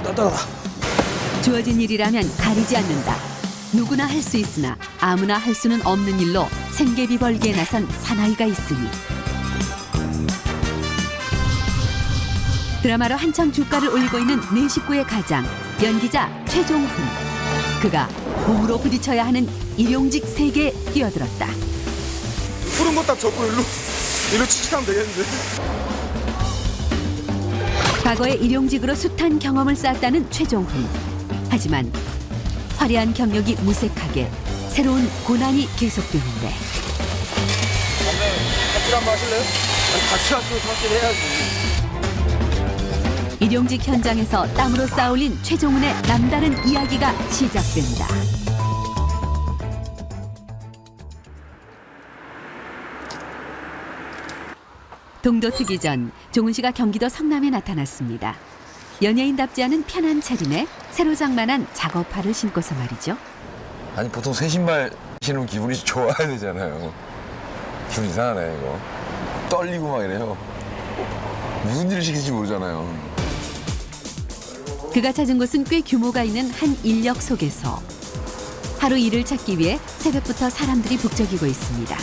떠들어라. 주어진 일이라면 가리지 않는다. 누구나 할 수 있으나 아무나 할 수는 없는 일로 생계비 벌기에 나선 사나이가 있으니 드라마로 한창 주가를 올리고 있는 내 식구의 가장 연기자 최종훈. 그가 몸으로 부딪혀야 하는 일용직 세계에 뛰어들었다. 푸른 거 딱 접고 일로 치치하면 되겠는데. 과거에 일용직으로 숱한 경험을 쌓았다는 최종훈. 하지만 화려한 경력이 무색하게 새로운 고난이 계속되는데 같이 한번 하실래요? 아니, 같이 와서 사실 해야지. 일용직 현장에서 땀으로 쌓아올린 최종훈의 남다른 이야기가 시작된다. 동도 트기 전 종훈 씨가 경기도 성남에 나타났습니다. 연예인답지 않은 편한 차림에 새로 장만한 작업화를 신고서 말이죠. 아니 보통 새 신발 신으면 기분이 좋아야 되잖아요. 기분 이상하네 이거. 떨리고 막 이래요. 무슨 일을 시킬지 모르잖아요. 그가 찾은 곳은 꽤 규모가 있는 한 인력 속에서 하루 일을 찾기 위해 새벽부터 사람들이 북적이고 있습니다.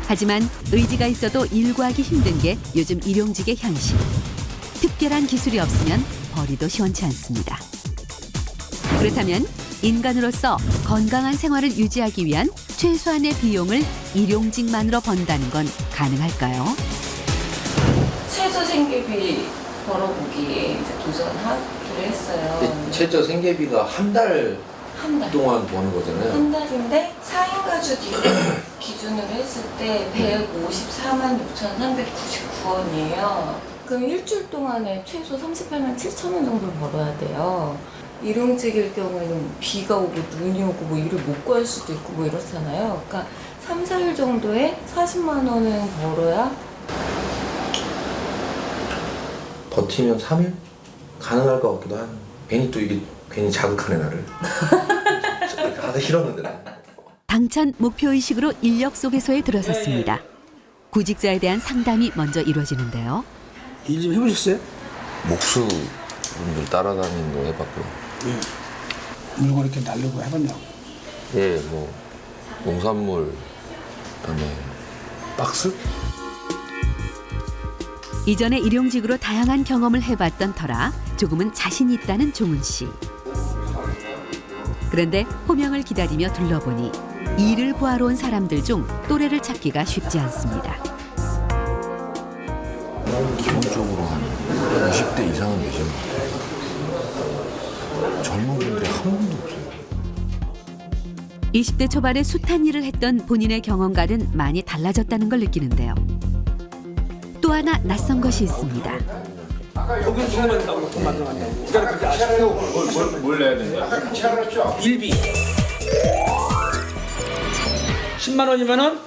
하지만 의지가 있어도 일구하기 힘든 게 요즘 일용직의 현실. 특별한 기술이 없으면 벌이도 시원치 않습니다. 그렇다면 인간으로서 건강한 생활을 유지하기 위한 최소한의 비용을 일용직만으로 번다는 건 가능할까요? 최저 생계비 벌어보기에 이제 도전하기로 했어요. 최저 생계비가 한 달 한 달. 동안 버는 거잖아요. 한 달인데 4인 가족 기준으로 했을 때 154만 6,399원이에요. 그럼 일주일 동안에 최소 38만 7천 원 정도를 벌어야 돼요. 일용직일 경우에는 비가 오고 눈이 오고 뭐 일을 못 구할 수도 있고 뭐 이렇잖아요. 그러니까 3, 4일 정도에 40만 원은 벌어야 버티면 3일? 가능할 것 같기도 한. 괜히 또 이게 괜히 자극하네 나를. 하기 싫었는데 나. 당찬 목표의식으로 인력 속에서에 들어섰습니다. 구직자에 대한 상담이 먼저 이루어지는데요. 일 좀 해보셨어요? 목수 분들 따라다니는 거 해봤고요. 예. 물건 이렇게 날리고 해봤냐고. 예, 뭐 농산물, 그다음에 박스? 이전에 일용직으로 다양한 경험을 해봤던 터라 조금은 자신이 있다는 종훈 씨. 그런데 호명을 기다리며 둘러보니 일을 구하러 온 사람들 중 또래를 찾기가 쉽지 않습니다. 기본적으로 한 20대 이상은 되시는 것 같아요. 젊은 분들이 한 분도 없어요. 20대 초반에 숱한 일을 했던 본인의 경험과는 많이 달라졌다는 걸 느끼는데요. 또 하나 낯선 것이 있습니다. 여기 주문 된다고 돈 만들어간다고. 그러니까 그렇게 아시죠? 뭘 내야 된다? 일비 10만 원이면은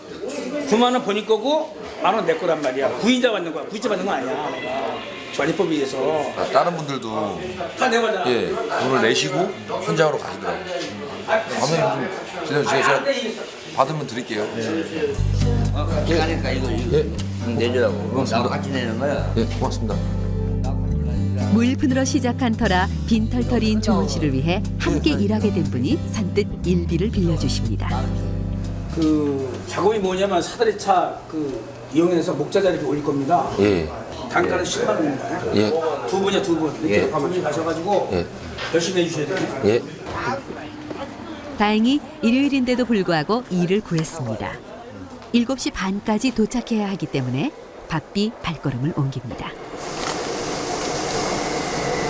9만 원 본인 거고 만 원 내 거란 말이야. 구인자 받는 거야. 구인자 받는 거 아니야. 내가 관리법에 의해서 다른 분들도 다 내가 받아. 예, 돈을 내시고 현장으로 가시더라고요. 가면 좀 제가 받으면 드릴게요. 시간이니까 이거 내주라고. 나도 같이 내는 거야. 예, 고맙습니다. 무일푼으로 시작한 터라 빈털터리인 종훈 씨를 위해 함께 일하게 된 분이 산뜻 일비를 빌려주십니다. 그 작업이 뭐냐면 사다리차 그 이용해서 목자자 이렇게 올릴 겁니다. 예, 단가는 10만 원인가요? 예, 두 분이야 두 분. 이렇게 예. 두 분이 가셔가지고 예. 열심히 해주셔야 돼요. 예. 다행히 일요일인데도 불구하고 일을 구했습니다. 7시 반까지 도착해야 하기 때문에 바삐 발걸음을 옮깁니다.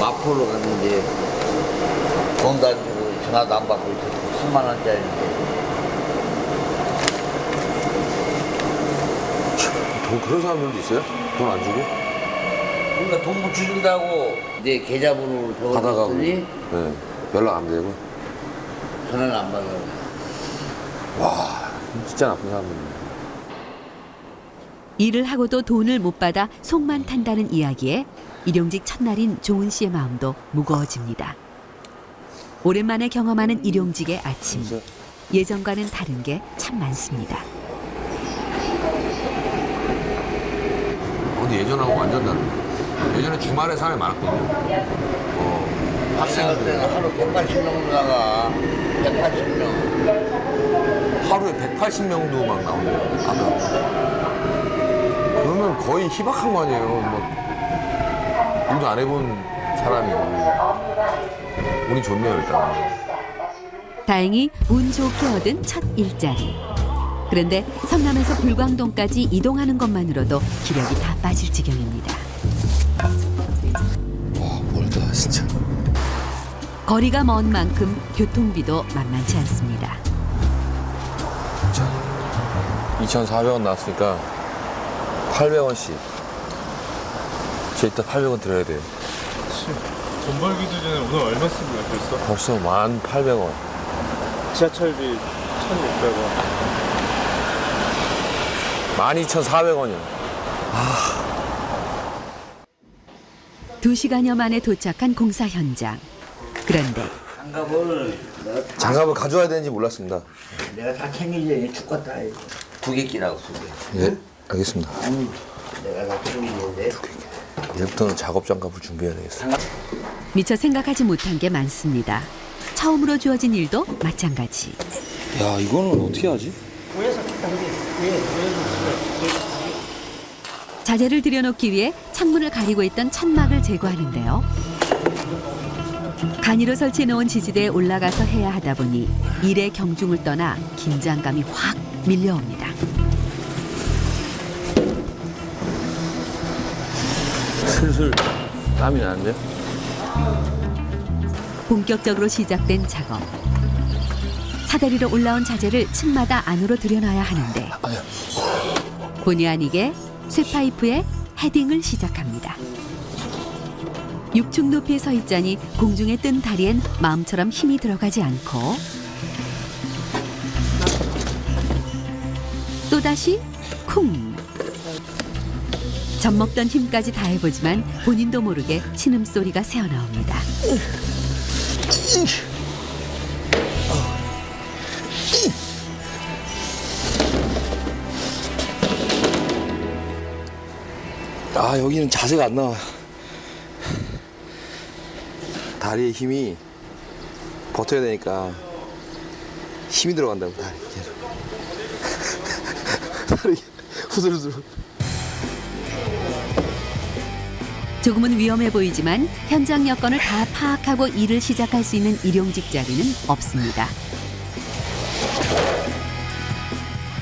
마포로 갔는데 돈도 안 주고 전화도 안 받고 10만 원짜리인데. 돈 그런 사람들도 있어요? 돈 안 주고? 그러니까 돈 못 주준다고 내 계좌번호를 받아가고. 적어줬더니 네, 연락 안 되고. 전화를 안 받아. 와, 진짜 나쁜 사람이네. 일을 하고도 돈을 못 받아 속만 탄다는 이야기에 일용직 첫날인 종훈 씨의 마음도 무거워집니다. 오랜만에 경험하는 일용직의 아침. 예전과는 다른 게 참 많습니다. 근데 예전하고 완전 다르네. 예전에 주말에 사람이 많았거든요. 학생할 때는 하루 180명도 나가. 180명. 하루에 180명도 막 나오네요. 아까. 그러면 거의 희박한 거 아니에요. 뭐 일도 안 해본 사람이고. 운이 좋네요, 일단. 다행히 운 좋게 얻은 첫 일자리. 그런데 성남에서 불광동까지 이동하는 것만으로도 기력이 다 빠질 지경입니다. 와, 멀다, 진짜. 거리가 먼 만큼 교통비도 만만치 않습니다. 2,400원 나왔으니까 800원씩. 저 이따 800원 드려야 돼요. 돈 벌기 전에 오늘 얼마 쓴 거야 벌써? 벌써 1,800원. 지하철비 1,600원. 12,400원이요. 2시간여 만에 도착한 공사 현장. 그런데 장갑을 가져와야 되는지 몰랐습니다. 내가 다 챙기지. 죽겠다. 2개 끼라고 2개. 예, 알겠습니다. 내가 다 챙기지. 돼. 내일부터는 작업 장갑을 준비해야 되겠어. 미처 생각하지 못한 게 많습니다. 처음으로 주어진 일도 마찬가지. 야, 이거는 어떻게 하지? 자재를 들여놓기 위해 창문을 가리고 있던 천막을 제거하는데요. 간이로 설치해놓은 지지대에 올라가서 해야 하다 보니 일의 경중을 떠나 긴장감이 확 밀려옵니다. 슬슬 땀이 나는데? 본격적으로 시작된 작업. 사다리로 올라온 자재를 층마다 안으로 들여놔야 하는데 본의 아니게 쇠파이프에 헤딩을 시작합니다. 6층 높이에 서 있자니 공중에 뜬 다리엔 마음처럼 힘이 들어가지 않고 또다시 쿵! 젖먹던 힘까지 다해보지만 본인도 모르게 신음소리가 새어나옵니다. 아, 여기는 자세가 안 나와. 다리에 힘이 버텨야 되니까 힘이 들어간다고, 다리 계속. 다리 후들후들. 조금은 위험해 보이지만 현장 여건을 다 파악하고 일을 시작할 수 있는 일용직 자리는 없습니다.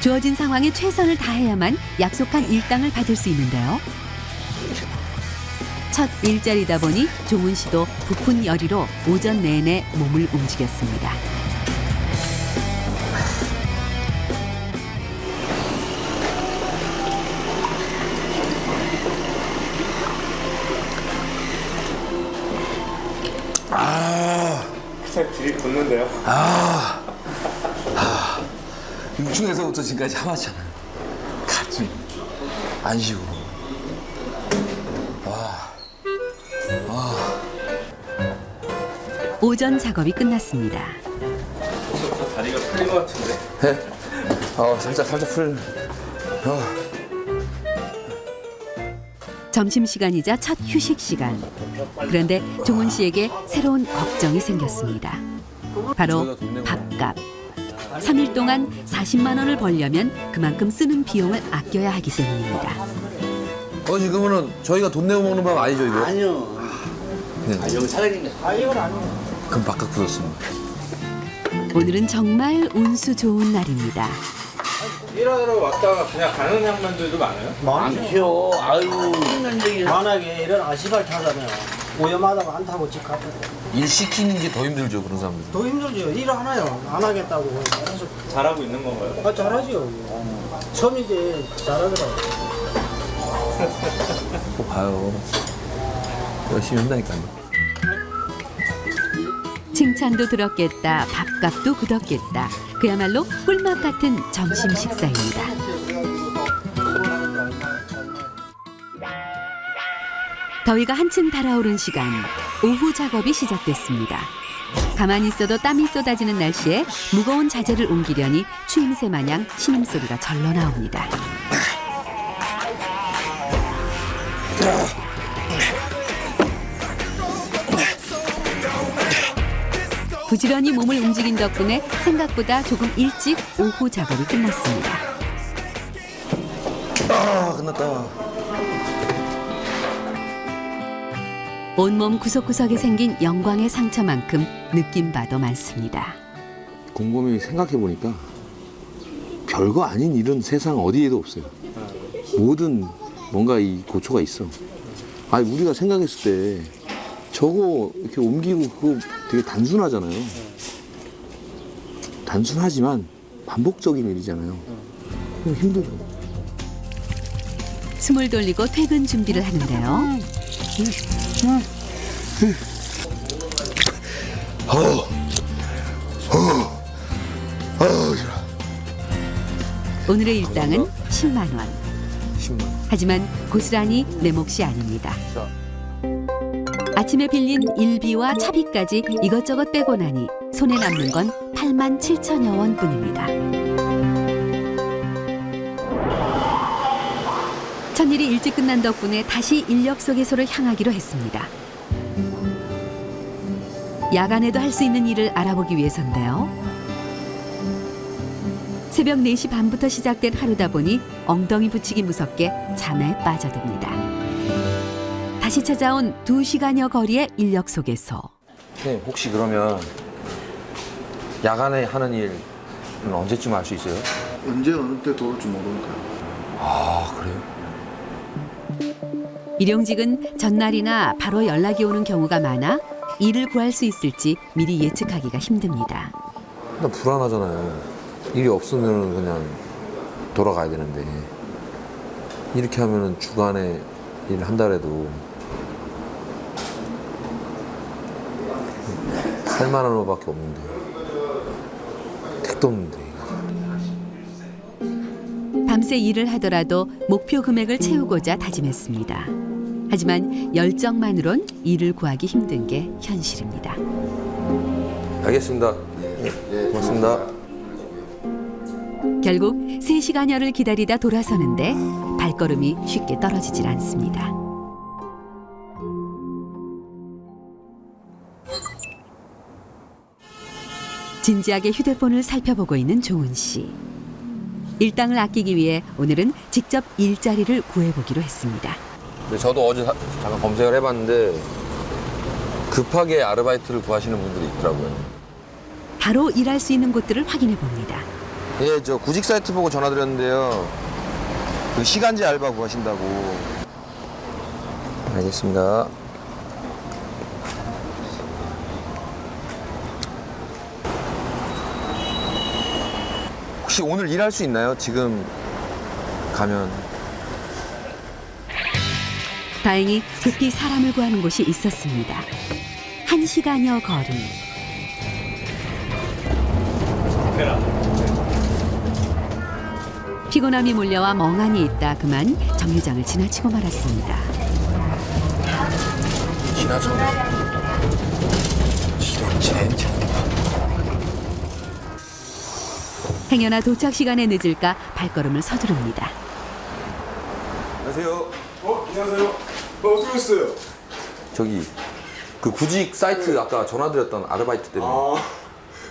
주어진 상황에 최선을 다해야만 약속한 일당을 받을 수 있는데요. 첫 일자리다 보니 종훈 씨도 부푼 열의로 오전 내내 몸을 움직였습니다. 살 길이 걷는데요. 6층에서부터 지금까지 참았잖아. 가슴 안 쉬고. 오전 작업이 끝났습니다. 다리가 풀린 것 같은데. 네? 살짝 풀. 점심시간이자 첫 휴식시간. 그런데 종훈 씨에게 새로운 걱정이 생겼습니다. 바로 밥값. 3일 동안 40만 원을 벌려면 그만큼 쓰는 비용을 아껴야 하기 때문입니다. 지금은 저희가 돈 내고 먹는 밥 아니죠, 이거? 아니요. 네. 여기 사장님. 이건 아니에요. 그럼 바깥 굳었습니다. 오늘은 정말 운수 좋은 날입니다. 일하러 왔다가 그냥 가는 양반들도 많아요? 많죠. 아유, 힘든적이 만약에 이런 아시발 타잖아요. 오염하다가 안 타고 집 가고. 일 시키는 게 더 힘들죠, 그런 사람들. 더 힘들죠. 일 하나요. 안 하겠다고. 계속. 잘하고 있는 건가요? 잘하죠. 처음이지 잘하더라고요. 꼭 봐요. 열심히 한다니까요. 칭찬도 들었겠다, 밥값도 굳었겠다. 그야말로 꿀맛 같은 점심 식사입니다. 더위가 한층 달아오른 시간, 오후 작업이 시작됐습니다. 가만히 있어도 땀이 쏟아지는 날씨에 무거운 자재를 옮기려니 추임새 마냥 신음소리가 절로 나옵니다. 부지런히 몸을 움직인 덕분에 생각보다 조금 일찍 오후 작업이 끝났습니다. 아 끝났다. 온몸 구석구석에 생긴 영광의 상처만큼 느낀 바도 많습니다. 곰곰이 생각해보니까 별거 아닌 일은 세상 어디에도 없어요. 뭐든 뭔가 이 고초가 있어. 아니 우리가 생각했을 때 저거 이렇게 옮기고 그거 되게 단순하잖아요. 단순하지만 반복적인 일이잖아요. 그럼 힘들어. 숨을 돌리고 퇴근 준비를 하는데요. 오늘의 일당은 10만 원. 10만. 하지만 고스란히 내 몫이 아닙니다. 아침에 빌린 일비와 차비까지 이것저것 빼고 나니 손에 남는 건 8만 7천여 원뿐입니다. 첫일이 일찍 끝난 덕분에 다시 인력 소개소를 향하기로 했습니다. 야간에도 할 수 있는 일을 알아보기 위해서인데요. 새벽 4시 반부터 시작된 하루다 보니 엉덩이 붙이기 무섭게 잠에 빠져듭니다. 다시 찾아온 2시간여 거리의 인력 소개소. 네, 혹시 그러면 야간에 하는 일은 언제쯤 할 수 있어요? 언제 어느 때 들어올지 모르니까요. 아, 그래요? 일용직은 전날이나 바로 연락이 오는 경우가 많아 일을 구할 수 있을지 미리 예측하기가 힘듭니다. 일단 불안하잖아요. 일이 없으면 그냥 돌아가야 되는데 이렇게 하면은 주간에 일 한 달에도 8만 원밖에 없는데 택도 없는데. 밤새 일을 하더라도 목표 금액을 채우고자 다짐했습니다. 하지만 열정만으론 일을 구하기 힘든 게 현실입니다. 알겠습니다. 고맙습니다. 결국 3시간여를 기다리다 돌아서는데 발걸음이 쉽게 떨어지질 않습니다. 진지하게 휴대폰을 살펴보고 있는 종은 씨. 일당을 아끼기 위해 오늘은 직접 일자리를 구해보기로 했습니다. 근데 저도 어제 잠깐 검색을 해봤는데 급하게 아르바이트를 구하시는 분들이 있더라고요. 바로 일할 수 있는 곳들을 확인해 봅니다. 예, 저 구직 사이트 보고 전화드렸는데요. 그 시간제 알바 구하신다고. 알겠습니다. 혹시 오늘 일할 수 있나요? 지금 가면. 다행히 급히 사람을 구하는 곳이 있었습니다. 1시간여 거리. 피곤함이 몰려와 멍하니 있다 그만 정류장을 지나치고 말았습니다. 지나쳤네. 젠장. 행여나 도착 시간에 늦을까 발걸음을 서두릅니다. 안녕하세요. 안녕하세요. 어떻게 오셨어요? 저기 그 구직 사이트 아까 전화드렸던 아르바이트 때문에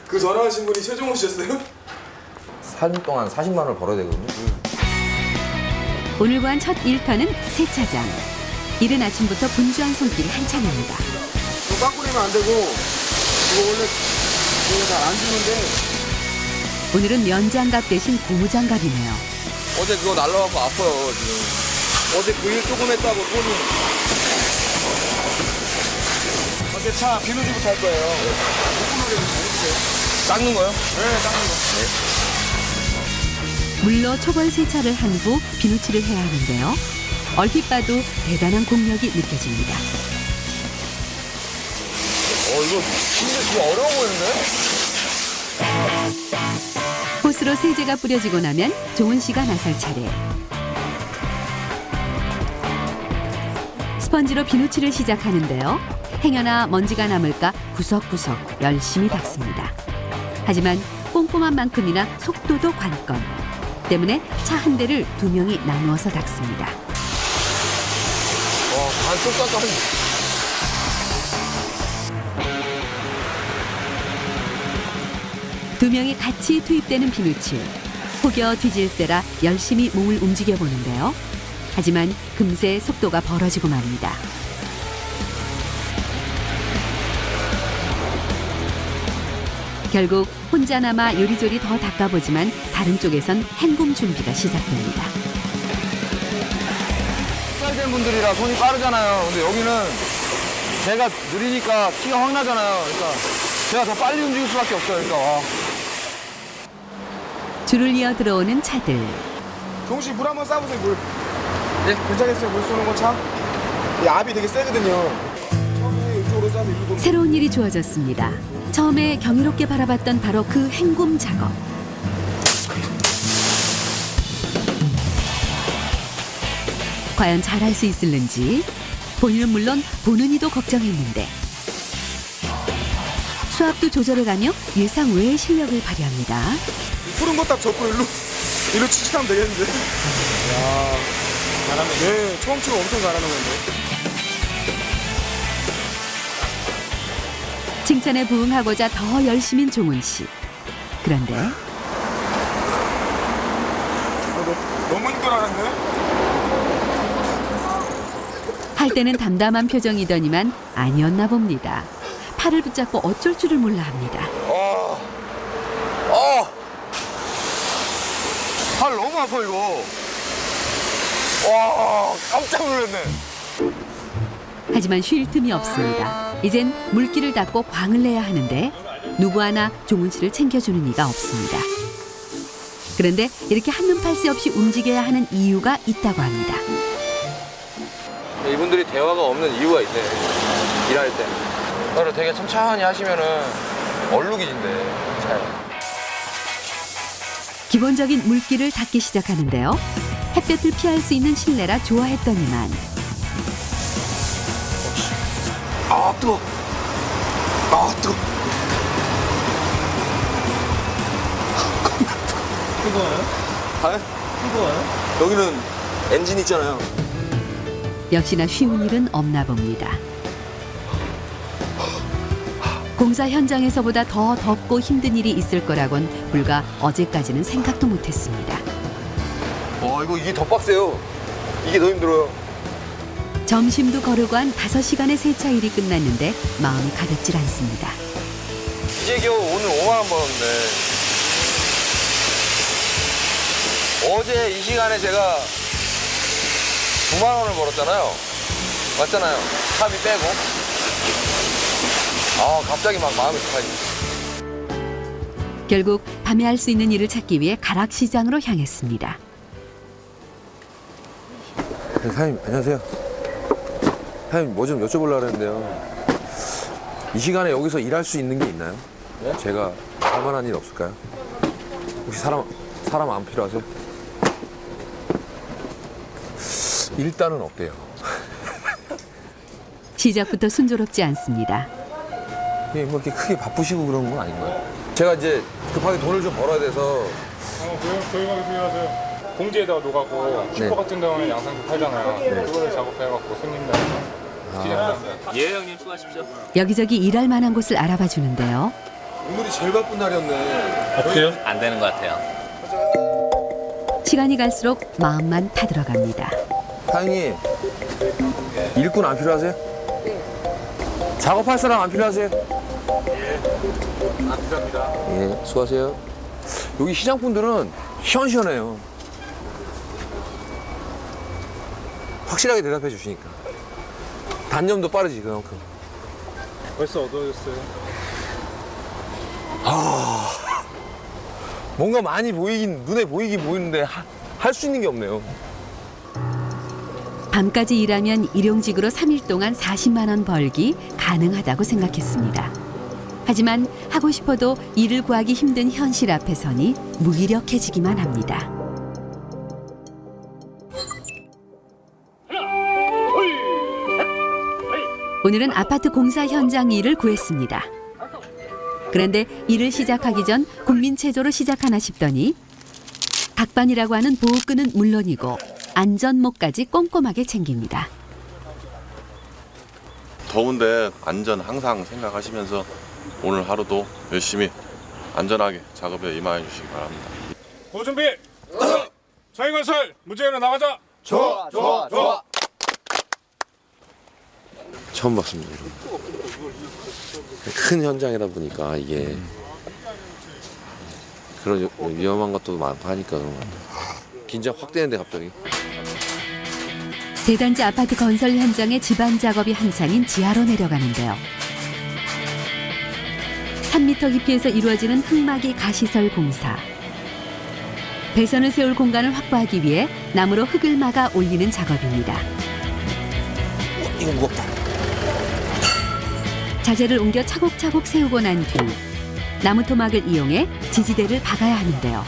그 전화하신 분이 최종호 씨였어요? 4년 동안 40만 원을 벌어야 되거든요. 오늘 구한 첫 일터는 세차장. 이른 아침부터 분주한 손길이 한창입니다. 이거 깎고 내면 안 되고 이거 원래 이거 잘 안 주는데 오늘은 면장갑 대신 고무장갑이네요. 어제 그거 날라갖고 아파요 지금. 어제 그 일 조금 했다고 손이. 어제 차 비누지부터 할 거예요. 조금하게 좀 해주세요. 닦는 거요? 네, 닦는 거. 물로 초벌 세차를 한 후 비누칠을 해야 하는데요. 얼핏 봐도 대단한 공력이 느껴집니다. 이거 근데 되게 어려워 보이는데? 호스로 세제가 뿌려지고 나면 종은 씨가 나설 차례. 스펀지로 비누칠을 시작하는데요. 행여나 먼지가 남을까 구석구석 열심히 닦습니다. 하지만 꼼꼼한 만큼이나 속도도 관건. 때문에 차 한 대를 2명이 나누어서 닦습니다. 반쪽 깎아. 두 명이 같이 투입되는 비누칠. 혹여 뒤질세라 열심히 몸을 움직여 보는데요. 하지만 금세 속도가 벌어지고 맙니다. 결국 혼자 남아 요리조리 더 닦아보지만 다른 쪽에선 헹굼 준비가 시작됩니다. 쌀된 분들이라 손이 빠르잖아요. 근데 여기는 제가 느리니까 티가 확 나잖아요. 그러니까 제가 더 빨리 움직일 수밖에 없어요. 그러니까 와. 줄을 이어 들어오는 차들. 종씨 물 한번 쏴보세요, 물. 네? 괜찮겠어요, 물 쏘는 거 차? 이 압이 되게 세거든요. 처음에 이쪽으로 쏴서 일로 새로운 일이 주어졌습니다. 처음에 경이롭게 바라봤던 바로 그 헹굼 작업. 과연 잘할 수 있을는지 본인은 물론 보는 이도 걱정했는데 수압도 조절해가며 예상 외의 실력을 발휘합니다. 푸른 거 딱 접고 일로 추측하면 되겠는데. 야, 잘하네. 네, 처음 치고 엄청 잘하는 건데. 칭찬에 부응하고자 더 열심인 종훈 씨. 그런데 너무 힘들어하는데? 할 때는 담담한 표정이더니만 아니었나 봅니다. 팔을 붙잡고 어쩔 줄을 몰라 합니다. 팔 너무 아파 이거. 와, 깜짝 놀랐네. 하지만 쉴 틈이 없습니다. 이젠 물기를 닦고 광을 내야 하는데 누구 하나 종훈 씨를 챙겨주는 이가 없습니다. 그런데 이렇게 한눈 팔 새 없이 움직여야 하는 이유가 있다고 합니다. 이분들이 대화가 없는 이유가 있네. 일할 때. 그래서 되게 천천히 하시면은 얼룩이진대. 잘. 기본적인 물기를 닦기 시작하는데요. 햇볕을 피할 수 있는 실내라 좋아했더니만 아, 뜨거. 아, 뜨거. 뜨거워요? 아, 뜨거워요? 여기는 엔진 있잖아요. 역시나 쉬운 일은 없나 봅니다. 공사 현장에서보다 더 덥고 힘든 일이 있을 거라곤 불과 어제까지는 생각도 못했습니다. 이게 더 빡세요. 이게 더 힘들어요. 점심도 거르고 한 5시간의 세차 일이 끝났는데 마음이 가볍질 않습니다. 이제 겨우 오늘 5만 원 벌었는데 어제 이 시간에 제가 9만 원을 벌었잖아요. 맞잖아요. 차비 빼고. 갑자기 막 마음이 급하지. 결국 밤에 할 수 있는 일을 찾기 위해 가락시장으로 향했습니다. 네, 사장님 안녕하세요. 사장님 뭐 좀 여쭤보려고 했는데요. 이 시간에 여기서 일할 수 있는 게 있나요? 네? 제가 할 만한 일 없을까요? 혹시 사람 안 필요하세요? 일단은 어때요? 시작부터 순조롭지 않습니다. 뭐 이렇게 크게 바쁘시고 그런 건 아닌가요? 제가 이제 급하게 돈을 좀 벌어야 돼서. 조용하게 필요하세요. 공지에다가 녹하고 슈퍼 같은 경우는 양상추 팔잖아요. 그거를 작업해갖고 손님들 예 형님 수고하십시오. 여기저기 일할 만한 곳을 알아봐 주는데요. 오늘이 제일 바쁜 날이었네. 없어요? 안 되는 것 같아요. 시간이 갈수록 마음만 타들어갑니다. 사장님 일꾼 안 필요하세요? 네. 작업할 사람 안 필요하세요? 안 필요합니다. 예, 수고하세요. 여기 시장분들은 시원시원해요. 확실하게 대답해 주시니까. 단념도 빠르지, 그만큼. 벌써 어두워졌어요. 뭔가 많이 눈에 보이긴 보이는데 할 수 있는 게 없네요. 밤까지 일하면 일용직으로 3일 동안 40만 원 벌기 가능하다고 생각했습니다. 하지만 하고 싶어도 일을 구하기 힘든 현실 앞에 서니 무기력해지기만 합니다. 오늘은 아파트 공사 현장 일을 구했습니다. 그런데 일을 시작하기 전 국민체조로 시작하나 싶더니 닭반이라고 하는 보호끈은 물론이고 안전모까지 꼼꼼하게 챙깁니다. 더운데 안전 항상 생각하시면서 오늘 하루도 열심히 안전하게 작업에 임하여 주시기 바랍니다. 고준비. 서해건설 무죄로 나가자. 좋아. 처음 봤습니다. 이런 거. 큰 현장이다 보니까 이게 그런 위험한 것도 많고 하니까 그런 것 같아요. 긴장 확 되는데 갑자기. 대단지 아파트 건설 현장의 집안 작업이 한창인 지하로 내려가는데요. 3m 깊이에서 이루어지는 흙막이 가시설 공사. 배선을 세울 공간을 확보하기 위해 나무로 흙을 막아 올리는 작업입니다. 이거 무겁다. 자재를 옮겨 차곡차곡 세우고 난 뒤 나무 토막을 이용해 지지대를 박아야 하는데요.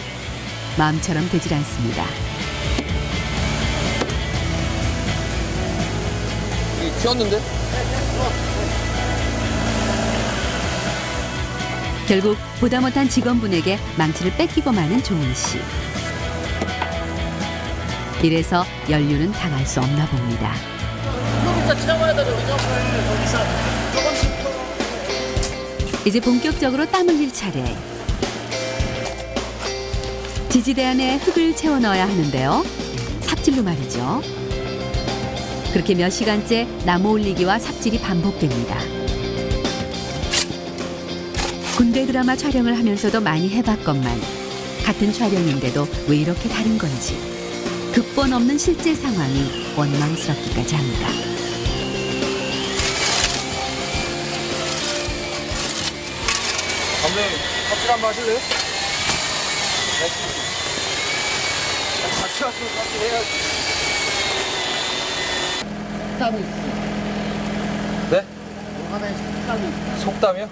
마음처럼 되질 않습니다. 이게 튀었는데? 결국 보다 못한 직원분에게 망치를 뺏기고 마는 종훈 씨. 이래서 연료는 당할 수 없나 봅니다. 이제 본격적으로 땀 흘릴 차례. 지지대 안에 흙을 채워 넣어야 하는데요. 삽질로 말이죠. 그렇게 몇 시간째 나무 올리기와 삽질이 반복됩니다. 군대 드라마 촬영을 하면서도 많이 해봤건만 같은 촬영인데도 왜 이렇게 다른 건지 극본 없는 실제 상황이 원망스럽기까지 합니다. 감독님, 삽질 한번 하실래요? 같이 왔으면 삽질 해야지. 땀이 있어. 네? 하나에 땀이 있어. 속담이요?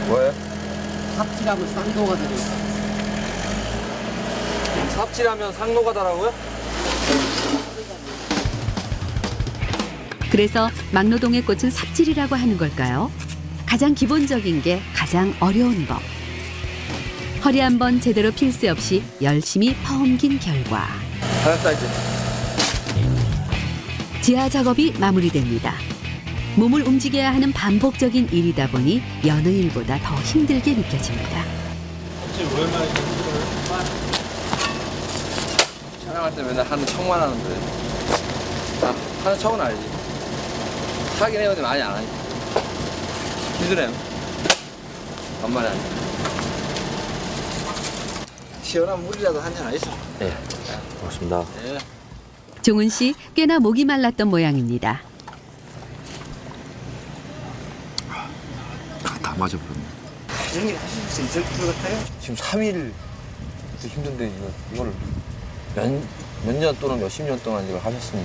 뭐예요? 삽질하고 쌍도가 들어있어. 삽질하면 상노가다라고요? 그래서 막노동의 꽃은 삽질이라고 하는 걸까요? 가장 기본적인 게 가장 어려운 법. 허리 한번 제대로 필 새 없이 열심히 퍼옮긴 결과 잘했다 이제. 지하 작업이 마무리됩니다. 몸을 움직여야 하는 반복적인 일이다 보니 여느 일보다 더 힘들게 느껴집니다. 촬영할 때 맨날 하는 척만 하는데. 아, 하는 척은 알지. 하긴 해도 많이 안 하니까. 힘드네요. 간만에 하니까. 시원한 물이라도 한잔 하시죠. 네, 고맙습니다. 예. 종훈 씨 꽤나 목이 말랐던 모양입니다. 다 맞아버렸네. 정리 하실 수 있을 것 같아요? 지금 3일 힘든데 이거를 몇 년 또는 몇십 년 동안 이걸 하셨으니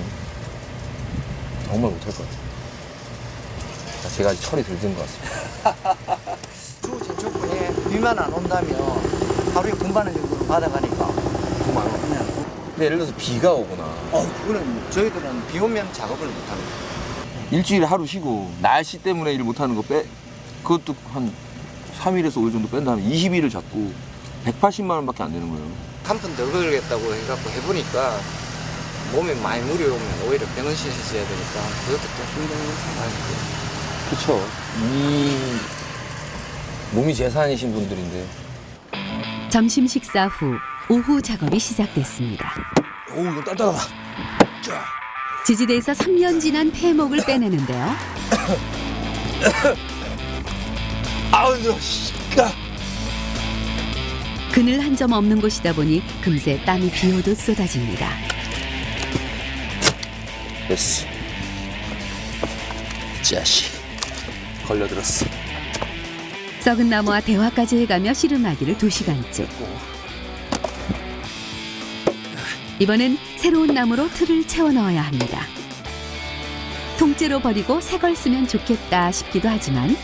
정말 못할 것 같아요. 제가 아직 철이 덜 든 것 같습니다. 주 진축분에 비만 안 온다면 하루에 금반원 정도 받아가니까. 정말. 네. 근데 예를 들어서 비가 오거나 그거는 저희들은 비 오면 작업을 못합니다. 일주일에 하루 쉬고 날씨 때문에 일 못하는 거 그것도 한 3일에서 5일 정도 뺀 다음에 20일을 잡고 180만 원밖에 안 되는 거예요. 한 푼 덜 걸겠다고 해갖고 해보니까 몸에 많이 무리 오면 오히려 병원 시셔야 되니까 그것도 또 힘든 상황이고. 그렇죠. 이 몸이 재산이신 분들인데. 점심 식사 후 오후 작업이 시작됐습니다. 오, 이거 단단하다. 지지대에서 3년 지난 폐목을 빼내는데요. 아우, 힘들어. 그늘 한 점 없는 곳이다 보니 금세 땀이 비오듯 쏟아집니다. 됐어. 자식. 걸려들었어. 썩은 나무와 대화까지 해가며 씨름하기를 2시간째. 이번엔 새로운 나무로 틀을 채워 넣어야 합니다. 통째로 버리고 새 걸 쓰면 좋겠다 싶기도 하지만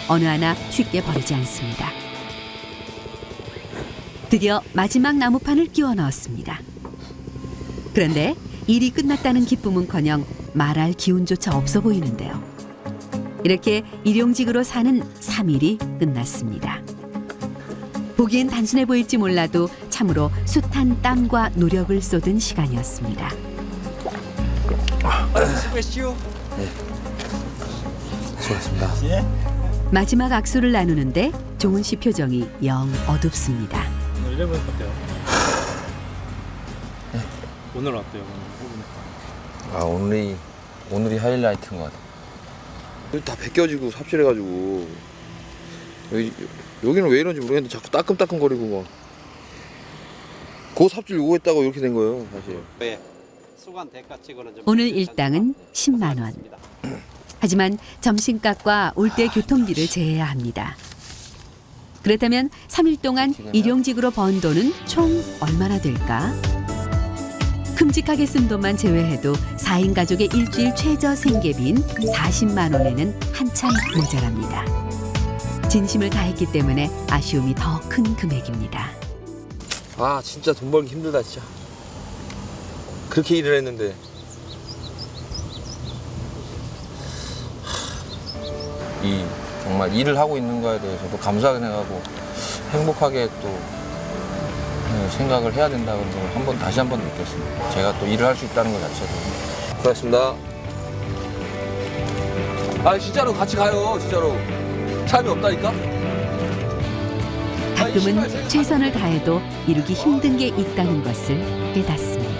어느 하나 쉽게 버리지 않습니다. 드디어 마지막 나무판을 끼워 넣었습니다. 그런데 일이 끝났다는 기쁨은커녕 말할 기운조차 없어 보이는데요. 이렇게 일용직으로 사는 3일이 끝났습니다. 보기엔 단순해 보일지 몰라도 참으로 숱한 땀과 노력을 쏟은 시간이었습니다. 수고했시오. 수고하셨습니다. 예? 마지막 악수를 나누는데 종훈 씨 표정이 영 어둡습니다. 오늘 1분 어때요? 오늘 어때요? 아 오늘이 하이라이트인 것 같아. 여기 다 벗겨지고 삽질해가지고 여기는 왜 이런지 모르겠는데 자꾸 따끔따끔거리고 막. 그 삽질 요구했다고 이렇게 된 거예요, 사실. 오늘 일당은 10만 원. 하지만 점심값과 올 때 교통비를 제해야 합니다. 그렇다면 3일 동안 일용직으로 번 돈은 총 얼마나 될까? 큼직하게 쓴 돈만 제외해도 4인 가족의 일주일 최저 생계비인 40만 원에는 한참 모자랍니다. 진심을 다했기 때문에 아쉬움이 더 큰 금액입니다. 아 진짜 돈 벌기 힘들다 진짜. 그렇게 일을 했는데 이 정말 일을 하고 있는 거에 대해서도 감사하게 생각하고 행복하게 또 생각을 해야 된다는 걸 다시 한 번 느꼈습니다. 제가 또 일을 할 수 있다는 것 자체도. 고맙습니다. 아 진짜로 같이 가요. 진짜로 삶이 없다니까. 가끔은 최선을 다해도 이루기 힘든 게 있다는 것을 깨닫습니다.